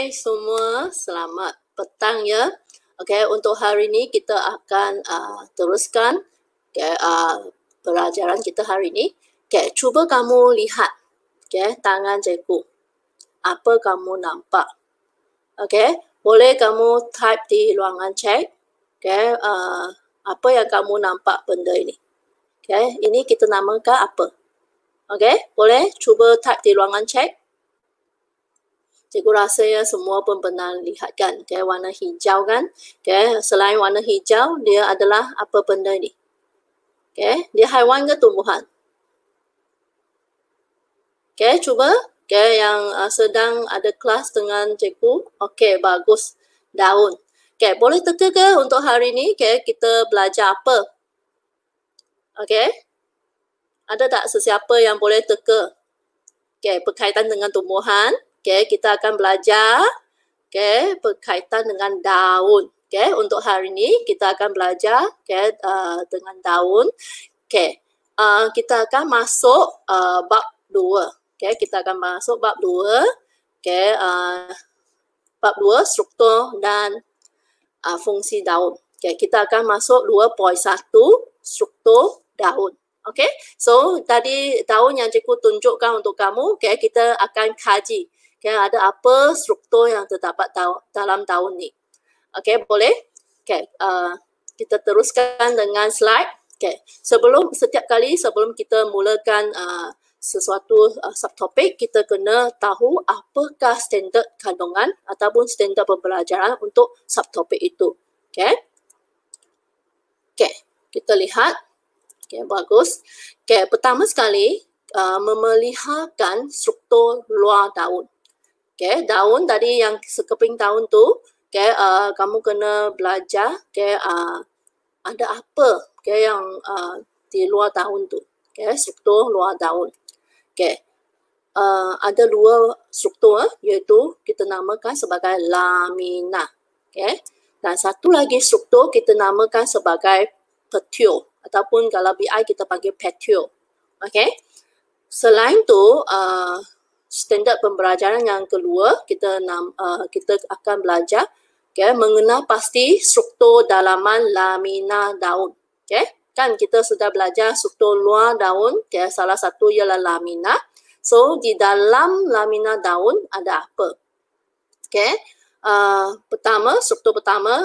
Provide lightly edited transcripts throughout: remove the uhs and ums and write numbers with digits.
Hai semua, selamat petang ya. Okey, untuk hari ini kita akan teruskan pelajaran kita hari ini. Okey, cuba kamu lihat tangan cikgu. Apa kamu nampak? Okey, boleh kamu type di ruangan chat. Okey, apa yang kamu nampak benda ini? Okey, ini kita namakan apa? Okey, boleh cuba type di ruangan chat. Cikgu rasa ya semua pun pernah lihat kan, warna hijau kan. Selain warna hijau, dia adalah apa benda ni? Dia haiwan ke tumbuhan? Cuba. Yang sedang ada kelas dengan cikgu. Bagus. Daun. Boleh teka ke untuk hari ni kita belajar apa? Ada tak sesiapa yang boleh teka? Berkaitan dengan tumbuhan. Kita akan belajar berkaitan dengan daun. Untuk hari ini kita akan belajar dengan daun. Kita akan masuk bab 2. Kita akan masuk bab 2. Bab 2 struktur dan fungsi daun. Kita akan masuk 2.1 struktur daun. So tadi daun yang cikgu tunjukkan untuk kamu, kita akan kaji. Ada apa struktur yang terdapat dalam daun ni. Boleh? Kita teruskan dengan slide. Setiap kali sebelum kita mulakan sesuatu subtopik, kita kena tahu apakah standard kandungan ataupun standard pembelajaran untuk subtopik itu. Kita lihat. Bagus. Pertama sekali, memeliharkan struktur luar daun. Daun tadi yang sekeping daun tu, kamu kena belajar ada apa yang di luar daun tu. Struktur luar daun. Ada dua struktur, iaitu kita namakan sebagai lamina. Dan satu lagi struktur kita namakan sebagai petiole, ataupun kalau BI kita panggil petiole. Selain tu, standard pembelajaran yang kedua, kita akan belajar mengenal pasti struktur dalaman lamina daun. Kan kita sudah belajar struktur luar daun, salah satu ialah lamina. So di dalam lamina daun ada apa? Struktur pertama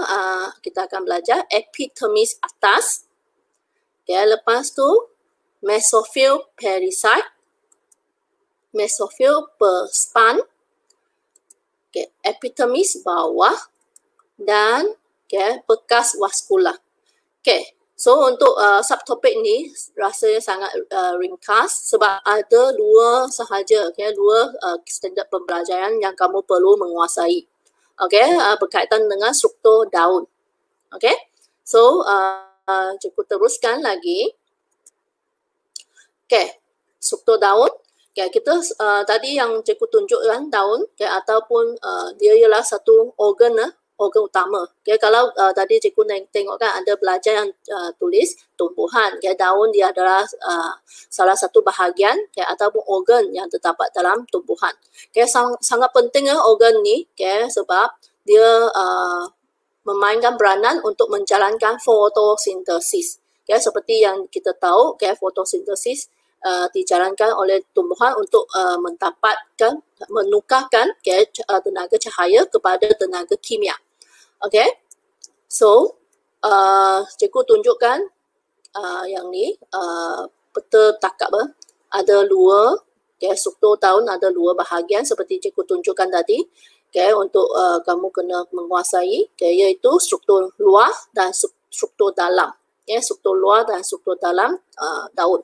kita akan belajar epidermis atas. Lepas tu mesofil pericyte, mesofil perspan, epidermis bawah, dan bekas vaskular. So untuk subtopik ni rasanya sangat ringkas sebab ada dua sahaja, dua standard pembelajaran yang kamu perlu menguasai. Berkaitan dengan struktur daun. So cikgu teruskan lagi. Struktur daun. Kita tadi yang cikgu tunjukkan daun ataupun dia ialah satu organ utama. Kalau tadi cikgu tengokkan ada belajar yang tulis tumbuhan. Daun dia adalah salah satu bahagian ataupun organ yang terdapat dalam tumbuhan. Sangat penting organ ni sebab dia memainkan peranan untuk menjalankan fotosintesis. Seperti yang kita tahu, fotosintesis dijalankan oleh tumbuhan untuk menukarkan tenaga cahaya kepada tenaga kimia. So cikgu tunjukkan yang ni peta takap ada dua struktur daun, ada dua bahagian seperti cikgu tunjukkan tadi. Untuk kamu kena menguasai, iaitu struktur luar dan struktur dalam. Struktur luar dan struktur dalam daun.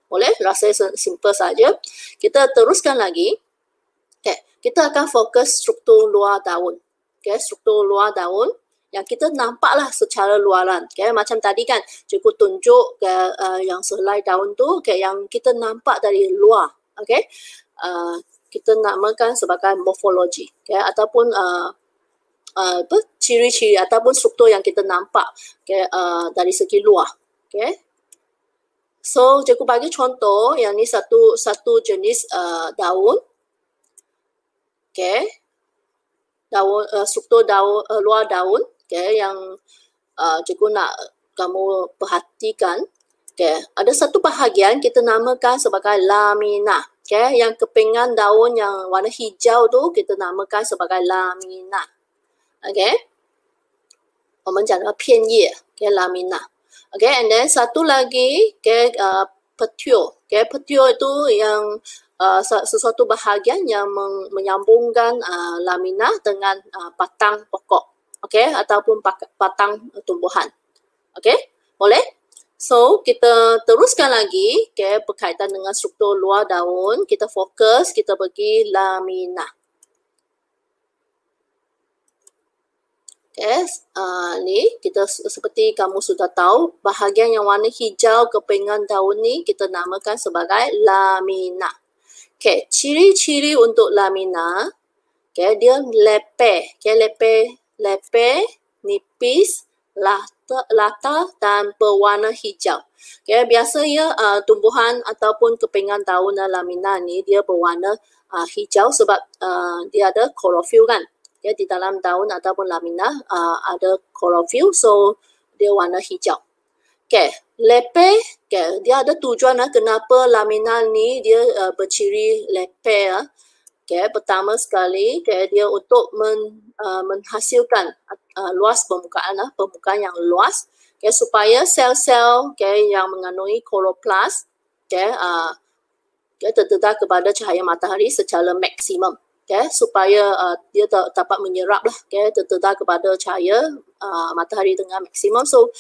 Boleh? Rasanya simple saja. Kita teruskan lagi. Kita akan fokus struktur luar daun. Struktur luar daun yang kita nampaklah secara luaran. Macam tadi kan, cikgu tunjuk yang sehelai daun tu, yang kita nampak dari luar. Kita namakan sebagai morfologi. Ataupun ciri-ciri ataupun struktur yang kita nampak dari segi luar. So cikgu bagi contoh, yang ni satu jenis daun. daun, struktur daun, luar daun, okay, yang cikgu nak kamu perhatikan. Okay, ada satu bahagian kita namakan sebagai lamina. Okay, yang kepingan daun yang warna hijau tu kita namakan sebagai lamina. Okay, 我们讲的片叶 okay, lamina. Okay, and then satu lagi okay, petiole. Okay, petiole itu yang sesuatu bahagian yang menyambungkan lamina dengan batang pokok. Okay, ataupun batang tumbuhan. Okay, boleh? So, kita teruskan lagi okay, berkaitan dengan struktur luar daun. Kita fokus, kita pergi lamina. Okay, ni kita seperti kamu sudah tahu, bahagian yang warna hijau kepingan daun ni kita namakan sebagai lamina. Okay, ciri-ciri untuk lamina, okay, dia leper. Okay, leper, nipis, lata dan berwarna hijau. Okay, biasanya tumbuhan ataupun kepingan daun lamina ni dia berwarna hijau sebab dia ada klorofil kan. Ya, di dalam daun ataupun lamina ada klorofil, so dia warna hijau. Okay, leper, okay, dia ada tujuan kenapa lamina ni dia berciri leper. Okay, pertama sekali okay, dia untuk menghasilkan luas permukaan yang luas okay, supaya sel-sel okay, yang mengandungi kloroplas okay, terdedah kepada cahaya matahari secara maksimum okay, supaya dia dapat menyerap lah okay, terdedah kepada cahaya matahari dengan maksimum. So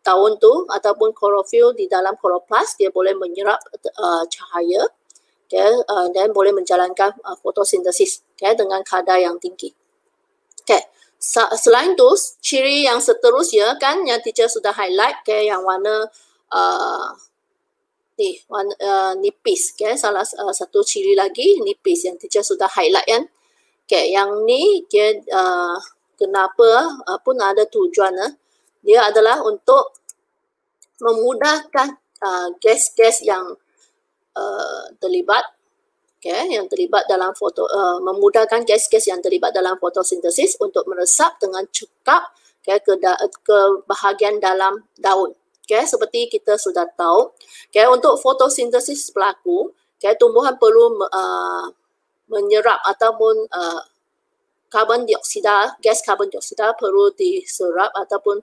daun tu ataupun klorofil di dalam kloroplas dia boleh menyerap cahaya okay, dan boleh menjalankan fotosintesis okay, dengan kadar yang tinggi. Okay. Selain tu, ciri yang seterusnya kan yang teacher sudah highlight okay, yang warna nipis. Okay. Salah satu ciri lagi nipis yang teacher sudah highlight kan. Okay. Yang ni dia kenapa pun ada tujuan dia adalah untuk memudahkan gas-gas yang terlibat okay, yang terlibat dalam memudahkan gas-gas yang terlibat dalam fotosintesis untuk meresap dengan cekap okay, ke bahagian dalam daun. Okay, seperti kita sudah tahu, okay, untuk fotosintesis berlaku, okay, tumbuhan perlu menyerap ataupun karbon dioksida, gas karbon dioksida perlu diserap ataupun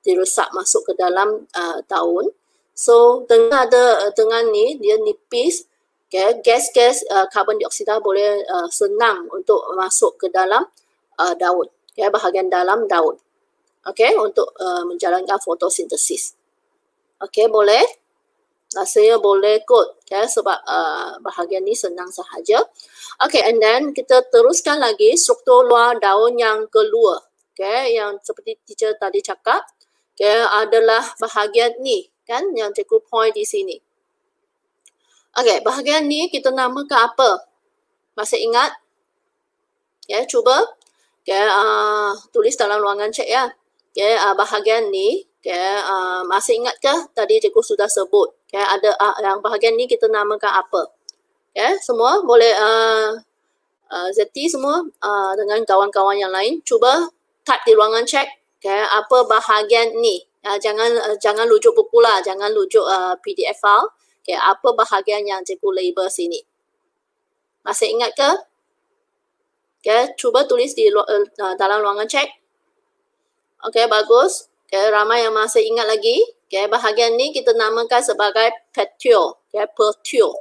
diresap masuk ke dalam daun. So dengan ni dia nipis, okay, gas-gas karbon dioksida boleh senang untuk masuk ke dalam daun, okay, bahagian dalam daun, okay, untuk menjalankan fotosintesis. Okay, boleh? Rasanya boleh kot, okay, sebab bahagian ni senang sahaja. Okay, and then kita teruskan lagi struktur luar daun yang kedua, okay, yang seperti teacher tadi cakap, okay, adalah bahagian ni kan yang cikgu point di sini. Okay, bahagian ni kita namakan apa? Masih ingat? Ya, cuba okay, tulis dalam ruangan chat ya. Okay, bahagian ni okay, masih ingat ke? Tadi cikgu sudah sebut. Okay, ada yang bahagian ni kita namakan apa? Okay, semua boleh Zeti semua dengan kawan-kawan yang lain cuba type di ruangan chat. Okay, apa bahagian ni? Jangan rujuk buku lah, jangan rujuk PDF file. Okay, apa bahagian yang cikgu label sini? Masih ingat ke? Okay, cuba tulis di dalam ruangan chat. Okay, bagus. Okay, ramai yang masih ingat lagi. Okay, bahagian ni kita namakan sebagai petiole. Okay, petiole.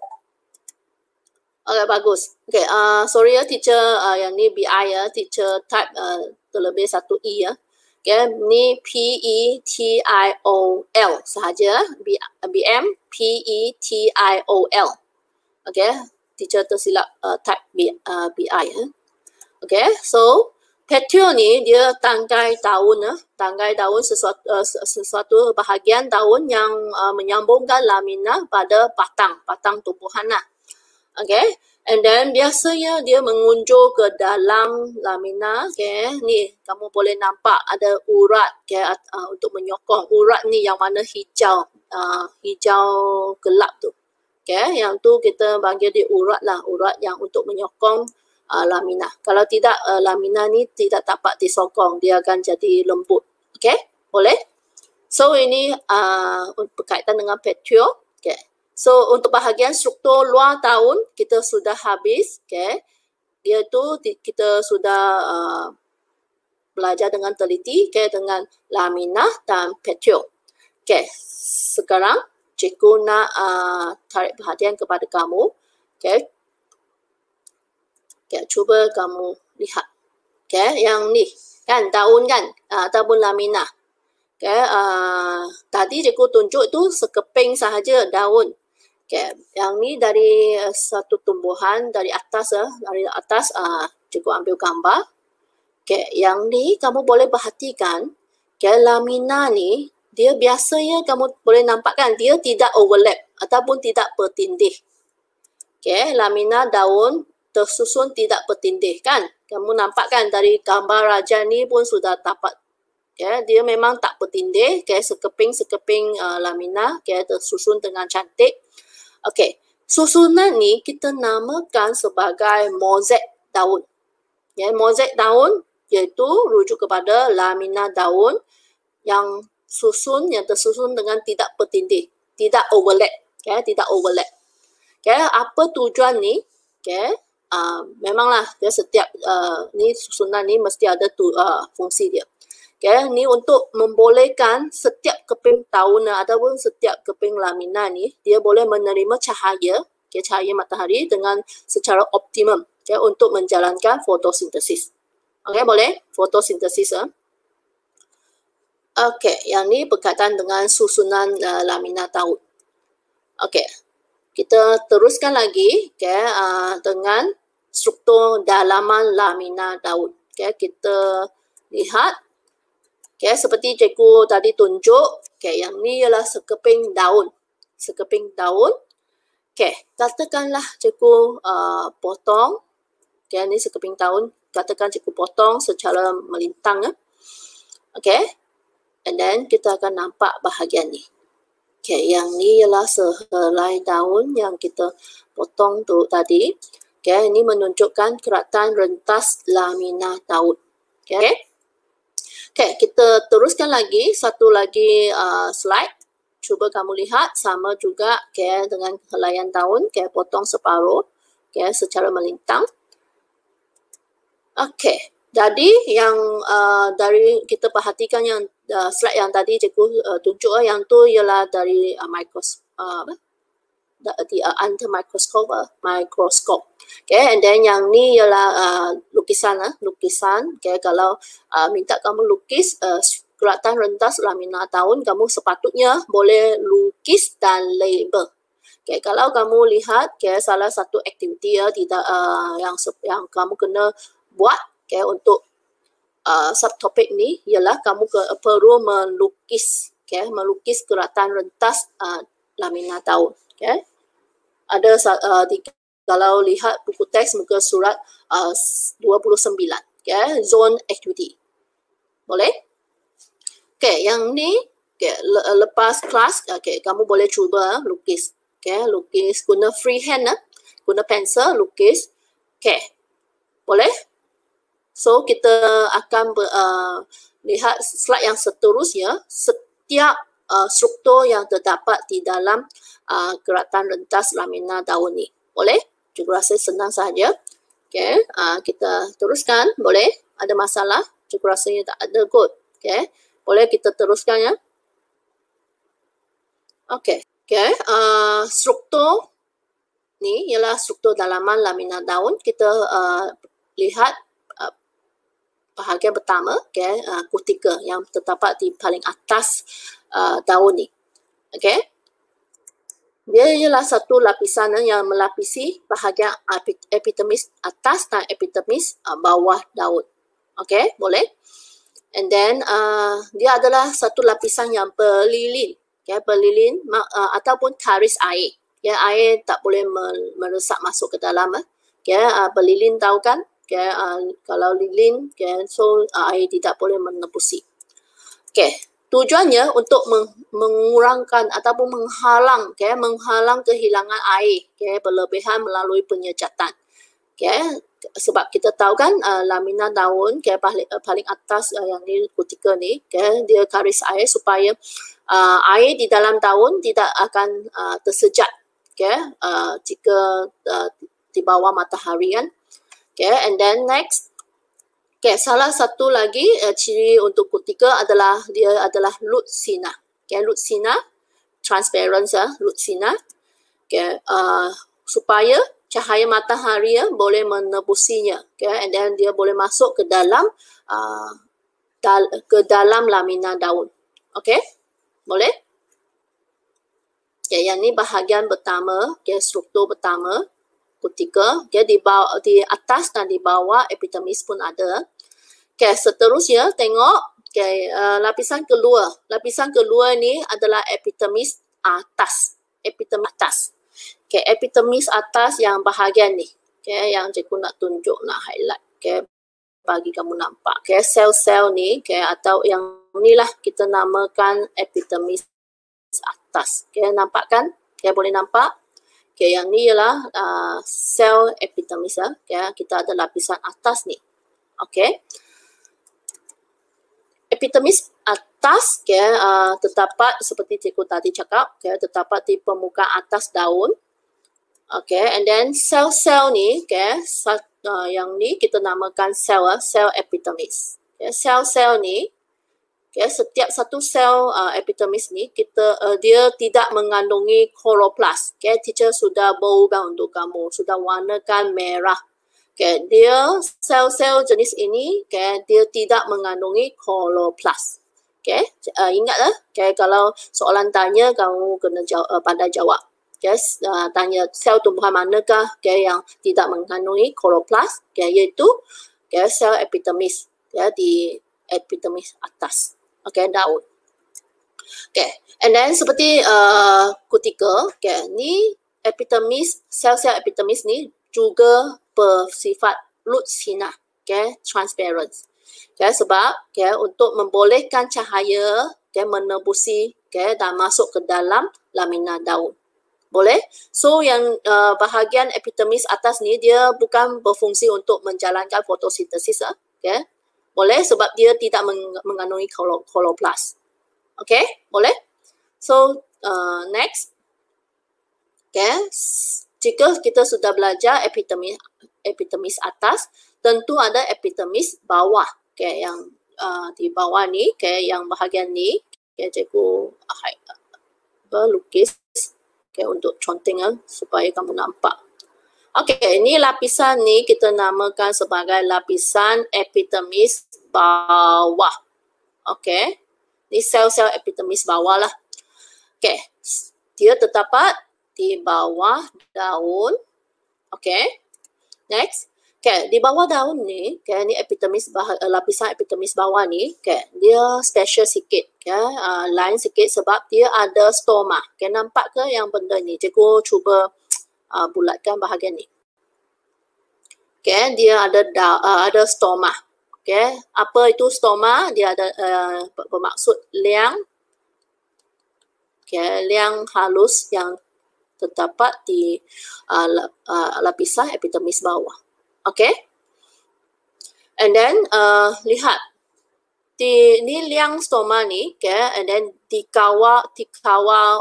Okay, bagus. Okay, sorry ya teacher, yang ni BI ya, teacher type terlebih satu E ya. Okay, ni PETIOL sahaja, BM PETIOL. Okay, teacher tersilap type BI ya. Okay, so petiole ni dia tangkai daun tangkai daun sesuatu bahagian daun yang menyambungkan lamina pada batang tumbuhan lah. Okay, and then biasanya dia mengunjur ke dalam lamina. Okay, ni kamu boleh nampak ada urat okay, untuk menyokong. Urat ni yang warna hijau, hijau gelap tu. Okay, yang tu kita panggil dia urat lah, urat yang untuk menyokong lamina. Kalau tidak, lamina ni tidak dapat disokong, dia akan jadi lembut. Okay, boleh? So ini berkaitan dengan petio. Okay. So untuk bahagian struktur luar daun kita sudah habis. Okay. Dia tu kita sudah belajar dengan teliti, okay, dengan lamina dan petio. Okay, sekarang cikgu nak tarik perhatian kepada kamu. Okay. Okay, cuba kamu lihat. Okay, yang ni kan daun kan ataupun lamina. Okay, tadi cikgu tunjuk tu sekeping sahaja daun. Okay, yang ni dari satu tumbuhan dari atas cikgu ambil gambar. Okay, yang ni kamu boleh perhatikan, okay, lamina ni dia biasanya kamu boleh nampak kan dia tidak overlap ataupun tidak bertindih. Okay, lamina daun tersusun tidak bertindih kan. Kamu nampak kan dari gambar raja ni pun sudah dapat. Okay, dia memang tak bertindih. Okay, sekeping-sekeping lamina, okay, tersusun dengan cantik. Okay, susunan ni kita namakan sebagai mozaik daun. Okay, mozaik daun iaitu rujuk kepada lamina daun yang tersusun dengan tidak bertindih, tidak overlap. Okay, tidak overlap. Okay, apa tujuan ni? Okay, memanglah dia setiap ni susunan ni mesti ada fungsi dia. Okay, ni untuk membolehkan setiap keping daun ataupun setiap keping lamina ni dia boleh menerima cahaya, okay, cahaya matahari dengan secara optimum, okay, untuk menjalankan fotosintesis. Okay, boleh? Fotosintesis. Okay, yang ni berkaitan dengan susunan lamina daun. Okay, kita teruskan lagi, okay, dengan struktur dalaman lamina daun. Okay, kita lihat, okay, seperti cikgu tadi tunjuk, okay, yang ni ialah sekeping daun. Sekeping daun. Okay, katakanlah cikgu potong, okay, ni sekeping daun. Katakan cikgu potong secara melintang. Okay, and then kita akan nampak bahagian ni. Okay, yang ni ialah sehelai daun yang kita potong tu tadi. Okay, ini menunjukkan keratan rentas lamina daun. Okay. Okay, kita teruskan lagi, satu lagi slide. Cuba kamu lihat, sama juga, okay, dengan helaian daun, okay, potong separuh, okay, secara melintang. Okay, jadi yang dari kita perhatikan yang slide yang tadi cikgu tunjuk, yang tu ialah dari under microscope. Okay, and then yang ni ialah lukisan. Okay, kalau minta kamu lukis keratan rentas lamina daun, kamu sepatutnya boleh lukis dan label. Okay, kalau kamu lihat, okay, salah satu aktiviti yang kamu kena buat, okay, untuk subtopik ni ialah kamu perlu melukis, okay, melukis keratan rentas lamina daun. Okay. Ada kalau lihat buku teks muka surat 29, okay, zone activity. Boleh? Okay, yang ni, okay, lepas kelas, okay, kamu boleh cuba lukis. Okay, lukis guna freehand, guna pensel lukis. Okay, boleh? So kita akan lihat slide yang seterusnya, setiap struktur yang terdapat di dalam keratan rentas lamina daun ni. Boleh? Cikgu rasa senang sahaja. Okay, kita teruskan. Boleh? Ada masalah? Cikgu rasanya tak ada kot. Okay, boleh kita teruskan ya? Okay, okay. Struktur ni ialah struktur dalaman lamina daun. Kita lihat bahagian pertama, okay, kutika yang terdapat di paling atas daun ni. Okay. Dia ialah satu lapisan yang melapisi bahagian epidermis atas dan epidermis bawah daun. Okay, boleh? And then dia adalah satu lapisan yang berlilin. Okay, berlilin ataupun taris air. Okay, air tak boleh meresap masuk ke dalam. Okay, berlilin tahu kan? Okay, kalau lilin, okay, so air tidak boleh menembusi. Okay, tujuannya untuk mengurangkan ataupun menghalang kehilangan air, okay, berlebihan melalui penyejatan. Okay, sebab kita tahu kan lamina daun paling atas yang ni kutika ni, okay, dia karis air supaya air di dalam daun tidak akan tersejat, okay, jika di bawah matahari kan. Okay, and then next, okay, salah satu lagi ciri untuk kutika adalah dia adalah lutsina. Okay, lutsina, transparent lutsina. Okay, supaya cahaya matahari boleh menebusinya, okay, and then dia boleh masuk ke dalam lamina daun. Okay, boleh? Okay, yang ni bahagian pertama, okay, struktur pertama kutika. Okay, di atas dan di bawah epidermis pun ada. Okay, seterusnya tengok, okay, lapisan kedua. Lapisan kedua ni adalah epidermis atas. Epidermis atas. Okay, epidermis atas yang bahagian ni. Okay, yang cikgu nak tunjuk, nak highlight. Okay, bagi kamu nampak. Okay, sel-sel ni, okay, atau yang ni lah kita namakan epidermis atas. Okay, nampak kan? Okay, boleh nampak? Okay, yang ni ialah sel epidermis. Okay, kita ada lapisan atas ni. Okay. Epidermis atas, okay, terdapat seperti cikgu tadi cakap, okay, terdapat di permukaan atas daun. Okay, and then sel-sel ni, okay, yang ni kita namakan sel epidermis. Okay, sel-sel ni, okay, setiap satu sel epidermis ni dia tidak mengandungi kloroplast. Okay, teacher sudah baukan untuk kamu, sudah warnakan merah. Okay, dia sel-sel jenis ini, okay, dia tidak mengandungi kloroplast. Okay, ingatlah, okay, kalau soalan tanya kamu kena pandai jawab. Yes, tanya sel tumbuhan manakah, okay, yang tidak mengandungi kloroplast, okay, iaitu, okay, sel epidermis, okay, di epidermis atas, okay, daun. Okay, and then seperti kutika, okay, ni epidermis, sel-sel epidermis ni juga bersifat lutsina, okay, transparent. Okay, sebab, okay, untuk membolehkan cahaya, okay, menebusi, okay, dan masuk ke dalam lamina daun. Boleh? So yang bahagian epidermis atas ni dia bukan berfungsi untuk menjalankan fotosintesis, okay? Boleh sebab dia tidak mengandungi kloroplast. Okay? Boleh? So next. Okay? Jika kita sudah belajar epidermis atas, tentu ada epidermis bawah. Okay, yang di bawah ni, okay, yang bahagian ni, okay, cikgu lukis. Okay, untuk conteng supaya kamu nampak. Okay, ni lapisan ni kita namakan sebagai lapisan epidermis bawah. Okay, ni sel-sel epidermis bawah lah. Okay, dia terdapat di bawah daun. Okay, next. Okay, di bawah daun ni, okay, ni epidermis lapisan epidermis bawah ni, okay, dia special sikit, okay, lain sikit sebab dia ada stoma. Okay, nampak ke yang benda ni? Cikgu cuba bulatkan bahagian ni. Okay, dia ada stoma. Okay, apa itu stoma? Dia ada bermaksud liang. Okay, liang halus yang terdapat di lapisan epidermis bawah. Okay, and then lihat ni liang stoma ni, okay, and then dikawal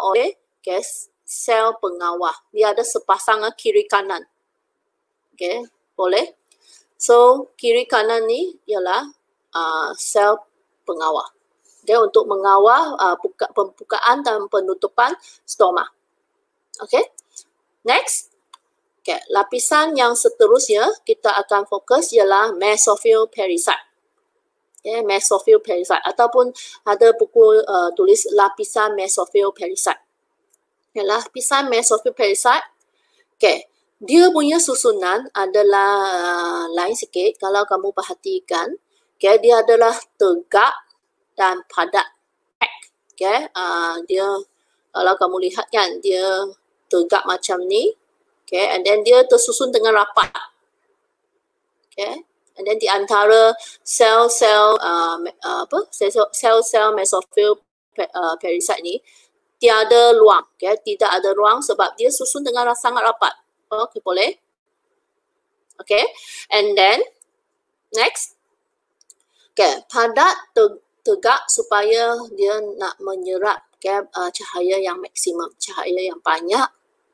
oleh, okay, sel pengawal. Dia ada sepasang kiri kanan. Okay, boleh. So kiri kanan ni ialah sel pengawal. Okay, untuk mengawal pembukaan dan penutupan stoma. Okay, next. Okay, lapisan yang seterusnya kita akan fokus ialah mesophyll parasite. Okay, mesophyll parasite ataupun ada buku tulis lapisan mesophyll parasite. Okay, lapisan mesophyll parasite, okay, dia punya susunan adalah lain sikit kalau kamu perhatikan. Okay, dia adalah tegak dan padat. Okay, dia kalau kamu lihat kan dia tegak macam ni. Okay, and then dia tersusun dengan rapat. Okay, and then di antara sel-sel mesophyll parasite ni tiada ruang. Okay, tidak ada ruang sebab dia susun dengan sangat rapat. Okay, boleh. Okay, and then next, okay, padat tegak supaya dia nak menyerap cahaya yang maksimum, cahaya yang banyak.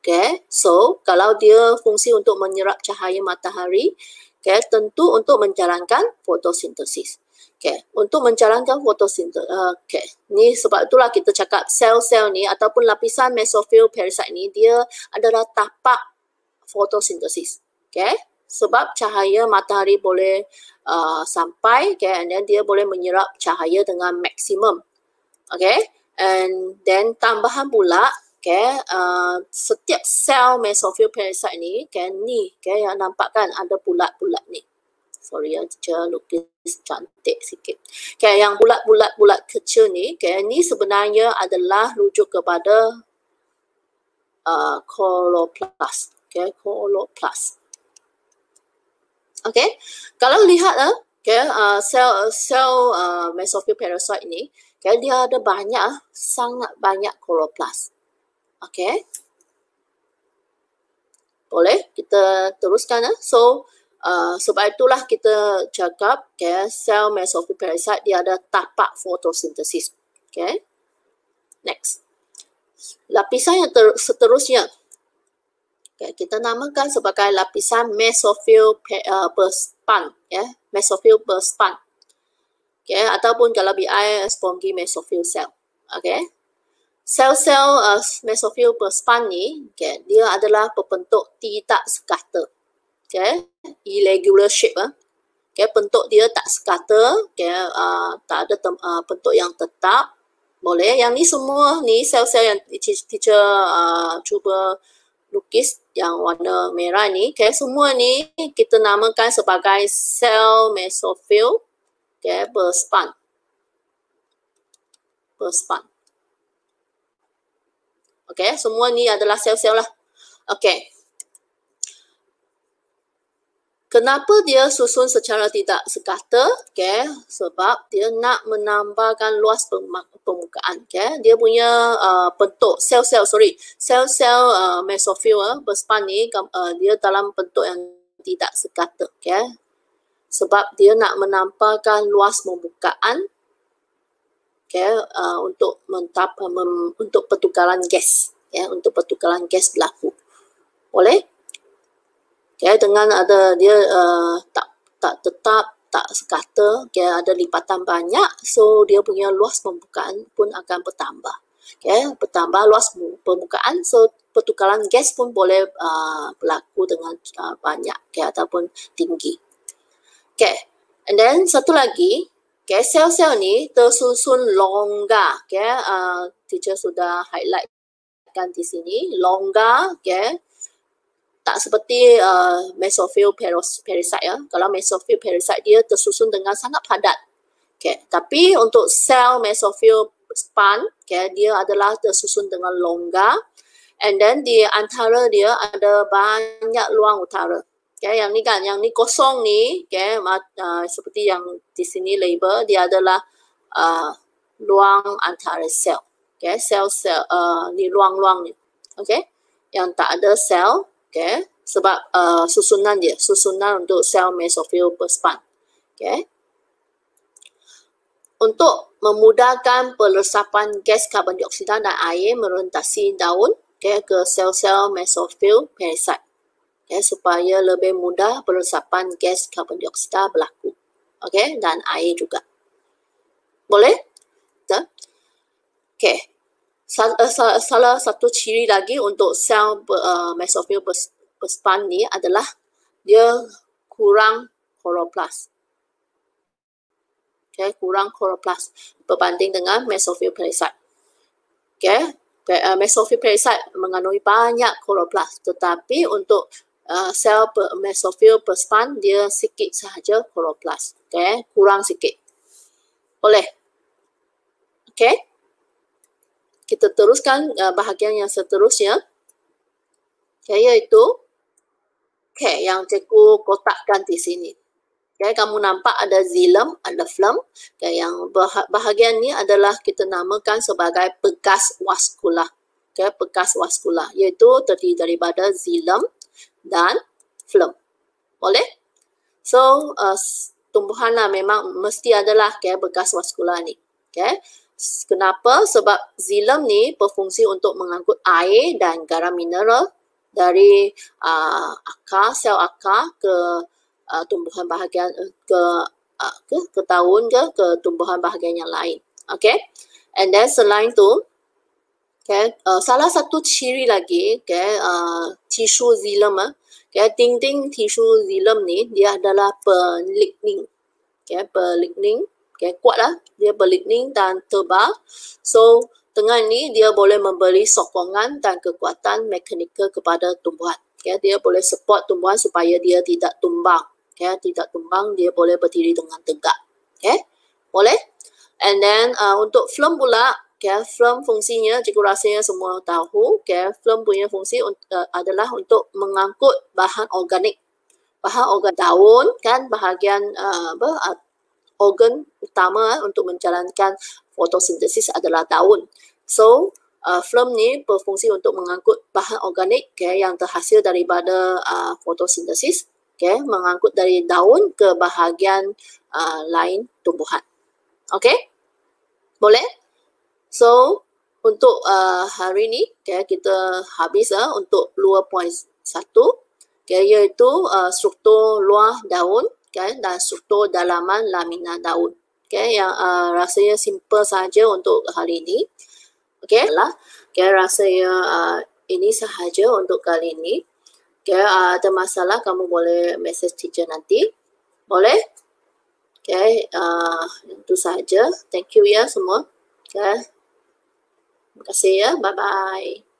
Okay, so kalau dia fungsi untuk menyerap cahaya matahari, okay, tentu untuk menjalankan fotosintesis. Okay, untuk menjalankan fotosintesis, okay, ni sebab itulah kita cakap sel-sel ni ataupun lapisan mesofil perisit ni dia adalah tapak fotosintesis. Okay, sebab cahaya matahari boleh sampai, okay, and then dia boleh menyerap cahaya dengan maksimum. Okay, and then tambahan pula, okay, setiap sel mesofil perisit ni, okay, ni, okay, yang nampak kan ada bulat-bulat ni. Sorry ya, teacher lukis cantik sikit. Okay, yang bulat-bulat kecil ni, okay, ni sebenarnya adalah rujuk kepada chloroplast. Okay, chloroplast. Okay, kalau lihat okay, sel mesofil perisit ni, okay, dia ada banyak, sangat banyak chloroplast. Okay, boleh kita teruskan. So sebab itulah kita cakap, okay, sel mesofil perisit dia ada tapak fotosintesis. Okay, next, lapisan yang seterusnya, okay, kita namakan sebagai lapisan mesofil perspan, ya, mesofil perspan. Okay, ataupun kalau BI spongy mesofil cell. Okay, sel-sel mesofil perspan ni, okay, dia adalah berbentuk tidak scatter. Okay, irregular shape. Okay, bentuk dia tak scatter, okay, tak ada bentuk yang tetap. Boleh, yang ni semua ni sel-sel yang teacher cuba lukis yang warna merah ni, okay, semua ni kita namakan sebagai sel mesofil, okay, perspan. Perspan. Okay, semua ni adalah sel-sel lah. Okay. Kenapa dia susun secara tidak scatter? Okay, sebab dia nak menambahkan luas permukaan. Okay, dia punya bentuk sel-sel mesofil perspan ni dia dalam bentuk yang tidak scatter. Okay, sebab dia nak menampakkan luas permukaan, okay, untuk untuk pertukaran gas, ya, untuk pertukaran gas berlaku. Boleh? Okay, dengan ada dia tak tetap, tak scatter, okay, ada lipatan banyak, so dia punya luas permukaan pun akan bertambah. Okay, bertambah luas permukaan, so pertukaran gas pun boleh berlaku dengan banyak, okay, ataupun tinggi. Okay, and then satu lagi, okay, sel-sel ni tersusun longgar. Okay, teacher sudah highlightkan di sini, longgar, okay. Tak seperti mesofil perisit, ya. Kalau mesofil perisit dia tersusun dengan sangat padat. Okay, tapi untuk sel mesofil span, okay, dia adalah tersusun dengan longgar, and then di antara dia ada banyak luang utara. Okay, yang ni kan, yang ni kosong ni, okay, seperti yang di sini label, dia adalah luang antara sel. Okay, sel-sel ni luang-luang ni. Okay, yang tak ada sel. Okay, sebab susunan untuk sel mesofil perspan. Okay, untuk memudahkan peresapan gas karbon dioksida dan air merentasi daun, okay, ke sel-sel mesofil perisit, okay, supaya lebih mudah peresapan gas karbon dioksida berlaku, okay, dan air juga. Boleh? Betul? Okay. Salah satu ciri lagi untuk sel mesofil perspan ni adalah dia kurang chloroplast. Okay, kurang chloroplast berbanding dengan mesofil perisit. Okay, mesofil perisit mengandungi banyak chloroplast, tetapi untuk sel mesofil perspan dia sikit sahaja chloroplast. Okay, kurang sikit. Boleh? Okay. Kita teruskan bahagian yang seterusnya, okay, iaitu, okay, yang cikgu kotakkan di sini. Okay, kamu nampak ada xilem, ada phlegm. Okay, yang bahagian ni adalah kita namakan sebagai bekas vaskular. Okay, bekas vaskular, iaitu terdiri daripada xilem dan phlegm. Boleh? So, tumbuhan lah memang mesti adalah bekas vaskular ni. Kenapa? Sebab xilem ni berfungsi untuk mengangkut air dan garam mineral dari sel akar ke tumbuhan bahagian ke daun ke tumbuhan bahagian yang lain. Okay? And then selain tu, salah satu ciri lagi tisu xilem, dinding tisu xilem ni dia adalah berlignin. Berlignin, kuatlah, dia berlignin dan tebal. So dengan ni dia boleh memberi sokongan dan kekuatan mekanikal kepada tumbuhan. Dia boleh support tumbuhan supaya dia tidak tumbang. Tidak tumbang, dia boleh berdiri dengan tegak. Boleh? And then untuk phloem pula, phloem fungsinya cikgu rasanya semua tahu. Phloem punya fungsi adalah untuk mengangkut bahan organik. Bahan organ daun kan bahagian organ utama untuk menjalankan fotosintesis adalah daun. So phloem ni berfungsi untuk mengangkut bahan organik yang terhasil daripada fotosintesis, mengangkut dari daun ke bahagian lain tumbuhan. Okay? Boleh? So untuk hari ni kita habis untuk 2.1, iaitu struktur luar daun dan struktur dalaman lamina daun. Yang rasanya simple saja untuk hari ini. Rasanya ini sahaja untuk kali ini. Ada masalah kamu boleh message teacher nanti. Boleh? Itu sahaja. Thank you ya semua. Terima kasih ya. Bye-bye.